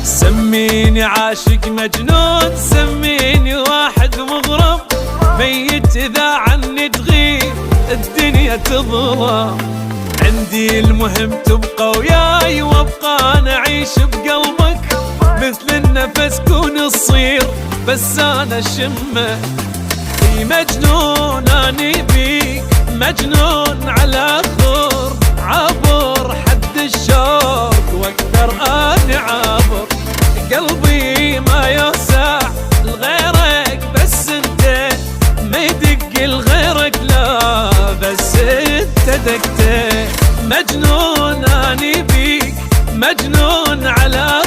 سميني عاشق مجنون، سميني واحد مغرم، ميت إذا عني تغيب الدنيا تظلم. عندي المهم تبقى وياي وابقى أنا أعيش بقلبك، مثل النفس كون الصير بس أنا شمه. في مجنون أني بيك، مجنون على خور، عبر حد الشوق واقدر أني عابر. قلبي ما يوسع لغيرك بس انت، ما يدق لغيرك لا بس انت دقته. مجنون أني بيك، مجنون على